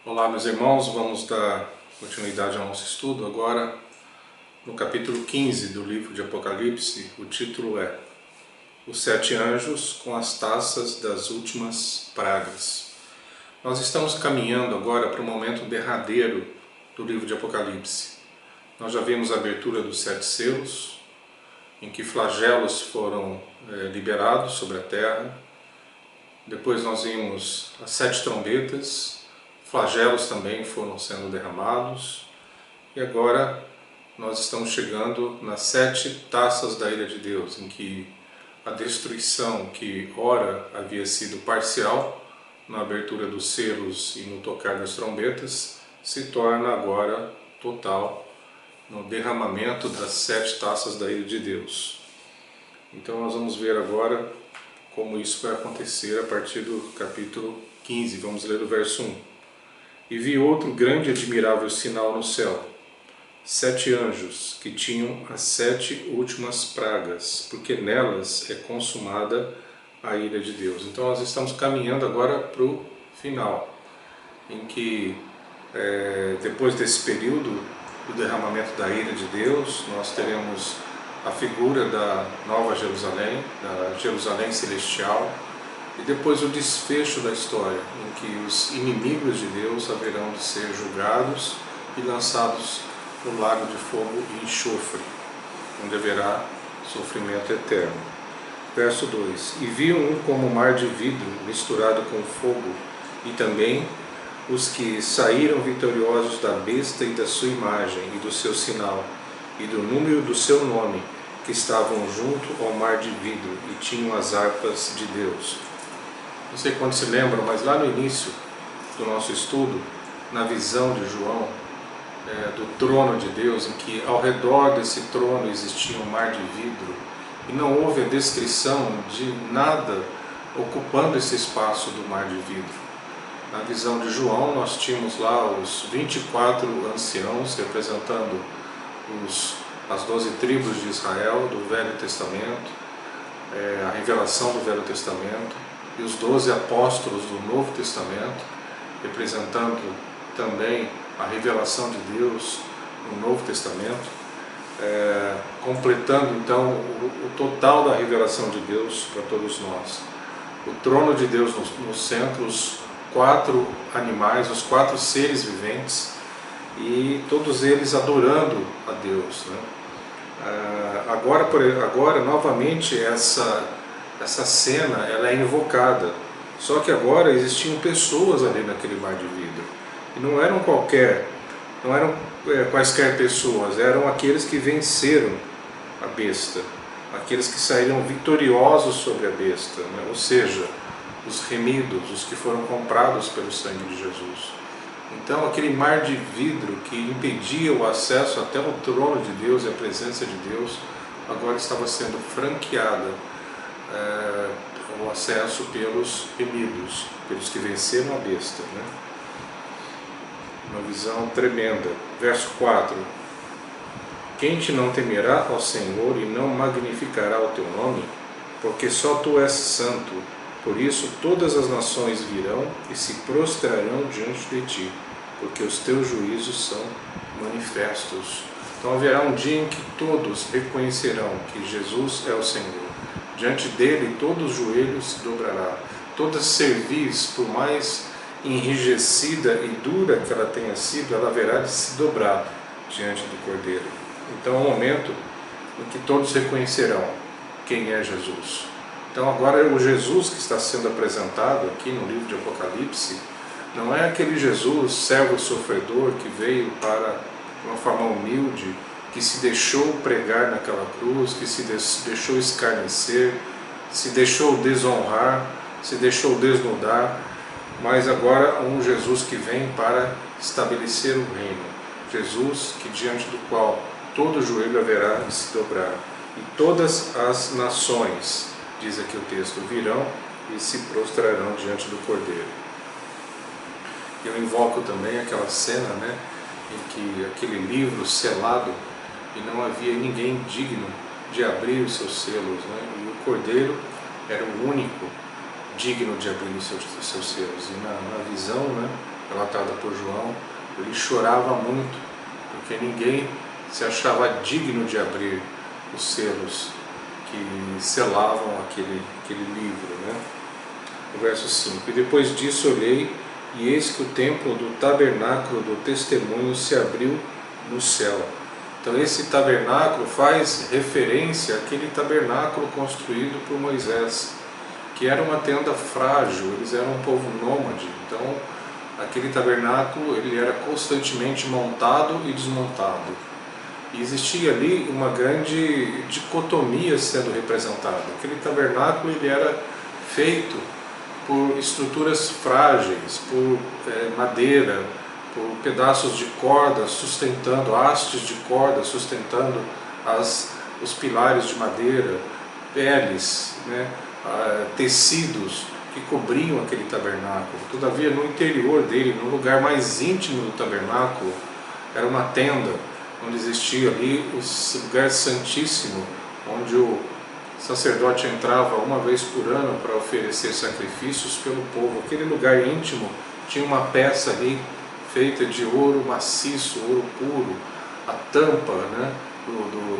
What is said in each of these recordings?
Olá, meus irmãos, vamos dar continuidade ao nosso estudo agora no capítulo 15 do livro de Apocalipse. O título é Os Sete Anjos com as Taças das Últimas Pragas. Nós estamos caminhando agora para o momento derradeiro do livro de Apocalipse. Nós já vimos a abertura dos sete selos, em que flagelos foram liberados sobre a terra. Depois nós vimos as sete trombetas, flagelos também foram sendo derramados. E agora nós estamos chegando nas sete taças da ira de Deus, em que a destruição, que ora havia sido parcial na abertura dos selos e no tocar das trombetas, se torna agora total no derramamento das sete taças da ira de Deus. Então nós vamos ver agora como isso vai acontecer a partir do capítulo 15. Vamos ler o verso 1. E vi outro grande e admirável sinal no céu, sete anjos, que tinham as sete últimas pragas, porque nelas é consumada a ira de Deus. Então nós estamos caminhando agora para o final, em que depois desse período do derramamento da ira de Deus, nós teremos a figura da Nova Jerusalém, da Jerusalém Celestial, e depois o desfecho da história, em que os inimigos de Deus haverão de ser julgados e lançados no lago de fogo e enxofre, onde haverá sofrimento eterno. Verso 2. E vi um como mar de vidro misturado com fogo, e também os que saíram vitoriosos da besta e da sua imagem e do seu sinal, e do número do seu nome, que estavam junto ao mar de vidro, e tinham as harpas de Deus. Não sei quantos se lembram, mas lá no início do nosso estudo, na visão de João, do trono de Deus, em que ao redor desse trono existia um mar de vidro, e não houve a descrição de nada ocupando esse espaço do mar de vidro. Na visão de João, nós tínhamos lá os 24 anciãos representando as 12 tribos de Israel do Velho Testamento, a revelação do Velho Testamento, e os 12 apóstolos do Novo Testamento, representando também a revelação de Deus no Novo Testamento, completando então o total da revelação de Deus para todos nós. O trono de Deus no centro, os 4 animais, os 4 seres viventes, e todos eles adorando a Deus, né? Agora novamente essa cena ela é invocada, só que agora existiam pessoas ali naquele mar de vidro, e não eram quaisquer pessoas, eram aqueles que venceram a besta, aqueles que saíram vitoriosos sobre a besta, né? Ou seja, os remidos, os que foram comprados pelo sangue de Jesus. Então aquele mar de vidro que impedia o acesso até o trono de Deus e a presença de Deus, agora estava sendo franqueada o acesso pelos remidos, pelos que venceram a besta, né? Uma visão tremenda. Verso 4. Quem te não temerá ao Senhor e não magnificará o teu nome? Porque só tu és santo. Por isso todas as nações virão e se prostrarão diante de ti, porque os teus juízos são manifestos. Então haverá um dia em que todos reconhecerão que Jesus é o Senhor. Diante dele todos os joelhos se dobrará. Toda cerviz, por mais enrijecida e dura que ela tenha sido, ela haverá de se dobrar diante do Cordeiro. Então é um momento em que todos reconhecerão quem é Jesus. Então agora o Jesus que está sendo apresentado aqui no livro de Apocalipse não é aquele Jesus servo sofredor que veio para uma forma humilde, que se deixou pregar naquela cruz, que se deixou escarnecer, se deixou desonrar, se deixou desnudar, mas agora um Jesus que vem para estabelecer o reino. Jesus que diante do qual todo joelho haverá de se dobrar, e todas as nações, diz aqui o texto, virão e se prostrarão diante do Cordeiro. Eu invoco também aquela cena, né, em que aquele livro selado, e não havia ninguém digno de abrir os seus selos, né? E o Cordeiro era o único digno de abrir os seus selos. E na visão, né, relatada por João, ele chorava muito, porque ninguém se achava digno de abrir os selos que selavam aquele livro, né? O verso 5: E depois disso olhei, e eis que o templo do tabernáculo do testemunho se abriu no céu. Então esse tabernáculo faz referência àquele tabernáculo construído por Moisés, que era uma tenda frágil, eles eram um povo nômade. Então aquele tabernáculo ele era constantemente montado e desmontado. E existia ali uma grande dicotomia sendo representada. Aquele tabernáculo ele era feito por estruturas frágeis, por madeira, por pedaços de corda sustentando, hastes de corda sustentando os pilares de madeira, peles, né, tecidos que cobriam aquele tabernáculo. Todavia, no interior dele, no lugar mais íntimo do tabernáculo, era uma tenda, onde existia ali o lugar santíssimo, onde o sacerdote entrava uma vez por ano para oferecer sacrifícios pelo povo. Aquele lugar íntimo tinha uma peça ali feita de ouro maciço, ouro puro, a tampa, né,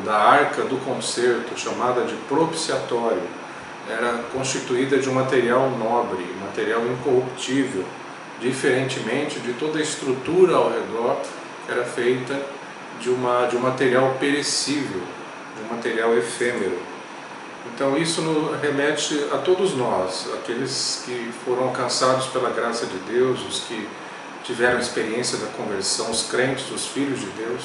da arca do concerto, chamada de propiciatório, era constituída de um material nobre, material incorruptível, diferentemente de toda a estrutura ao redor, que era feita de um material perecível, de um material efêmero. Então isso remete a todos nós, aqueles que foram alcançados pela graça de Deus, os que tiveram a experiência da conversão, os crentes, os filhos de Deus,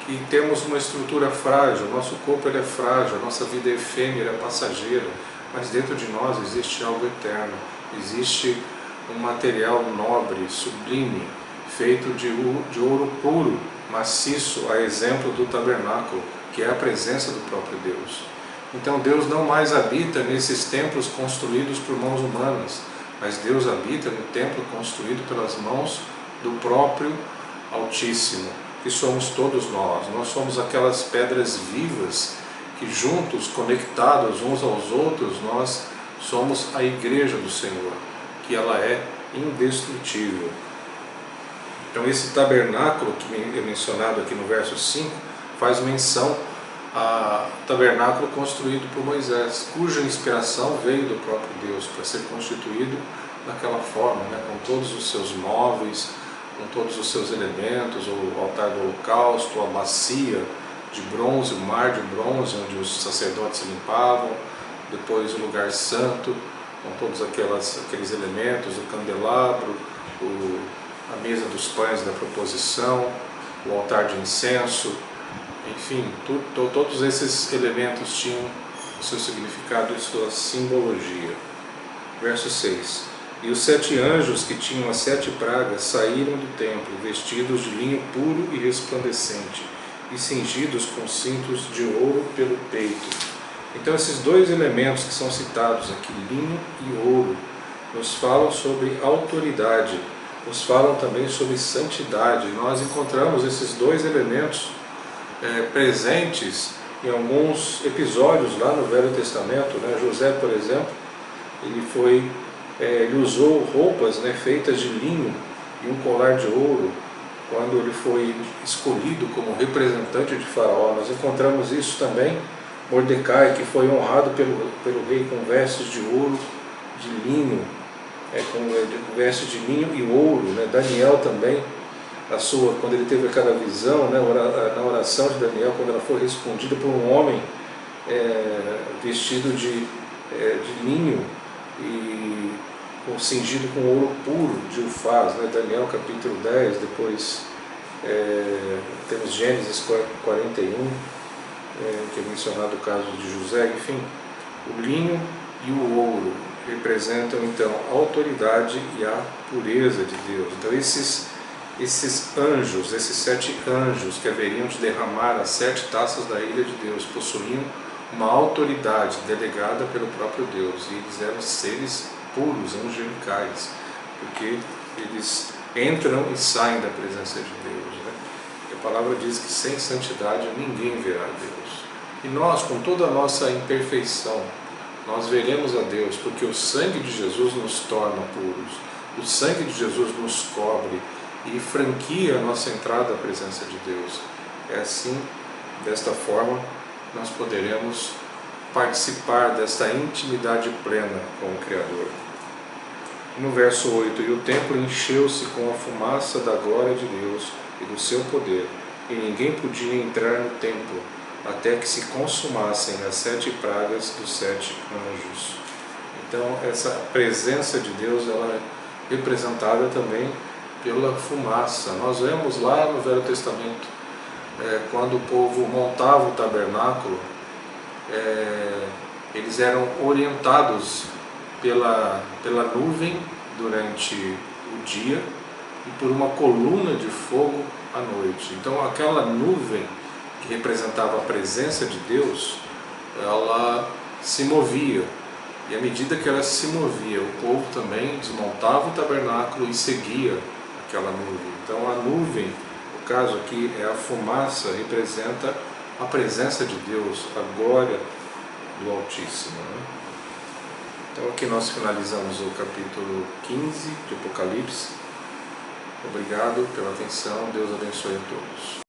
que temos uma estrutura frágil, nosso corpo ele é frágil, a nossa vida é efêmera, passageira, mas dentro de nós existe algo eterno, existe um material nobre, sublime, feito de ouro puro, maciço, a exemplo do tabernáculo, que é a presença do próprio Deus. Então Deus não mais habita nesses templos construídos por mãos humanas, mas Deus habita no templo construído pelas mãos do próprio Altíssimo, que somos todos nós. Nós somos aquelas pedras vivas que juntos, conectados uns aos outros, nós somos a igreja do Senhor, que ela é indestrutível. Então esse tabernáculo que é mencionado aqui no verso 5 faz menção ao tabernáculo construído por Moisés, cuja inspiração veio do próprio Deus para ser constituído daquela forma, né, com todos os seus móveis, com todos os seus elementos, o altar do holocausto, a bacia de bronze, o mar de bronze onde os sacerdotes se limpavam, depois o lugar santo, com todos aqueles elementos, o candelabro, a mesa dos pães da proposição, o altar de incenso, enfim, todos esses elementos tinham o seu significado e sua simbologia. Verso 6: E os 7 anjos que tinham as 7 pragas saíram do templo, vestidos de linho puro e resplandecente, e cingidos com cintos de ouro pelo peito. Então esses dois elementos que são citados aqui, linho e ouro, nos falam sobre autoridade, nos falam também sobre santidade. Nós encontramos esses dois elementos presentes em alguns episódios lá no Velho Testamento, né? José, por exemplo, ele usou roupas, né, feitas de linho e um colar de ouro quando ele foi escolhido como representante de Faraó. Nós encontramos isso também. Mordecai, que foi honrado pelo rei com vestes de ouro, de linho, com vestes de linho e ouro, né? Daniel também, quando ele teve aquela visão, né, na oração de Daniel, quando ela foi respondida por um homem vestido de linho e cingido com ouro puro de Ufaz, né? Daniel capítulo 10, depois temos Gênesis 41, que é mencionado o caso de José. Enfim, o linho e o ouro representam então a autoridade e a pureza de Deus. Então esses anjos, esses 7 anjos que haveriam de derramar as 7 taças da ira de Deus, possuíam uma autoridade delegada pelo próprio Deus, e eles eram seres puros, angelicais, porque eles entram e saem da presença de Deus, né? A palavra diz que sem santidade ninguém verá a Deus. E nós, com toda a nossa imperfeição, nós veremos a Deus, porque o sangue de Jesus nos torna puros. o sangue de Jesus nos cobre e franquia a nossa entrada à presença de Deus. É assim, desta forma, nós poderemos participar desta intimidade plena com o Criador. No verso 8, e o templo encheu-se com a fumaça da glória de Deus e do seu poder, e ninguém podia entrar no templo, até que se consumassem as 7 pragas dos 7 anjos. Então, essa presença de Deus, ela é representada também pela fumaça. Nós vemos lá no Velho Testamento, quando o povo montava o tabernáculo, eles eram orientados pela nuvem durante o dia e por uma coluna de fogo à noite. Então aquela nuvem que representava a presença de Deus, ela se movia, e à medida que ela se movia, o povo também desmontava o tabernáculo e seguia aquela nuvem. Então a nuvem, no caso aqui é a fumaça, representa a presença de Deus, a glória do Altíssimo, né? Então aqui nós finalizamos o capítulo 15 de Apocalipse. Obrigado pela atenção, Deus abençoe a todos.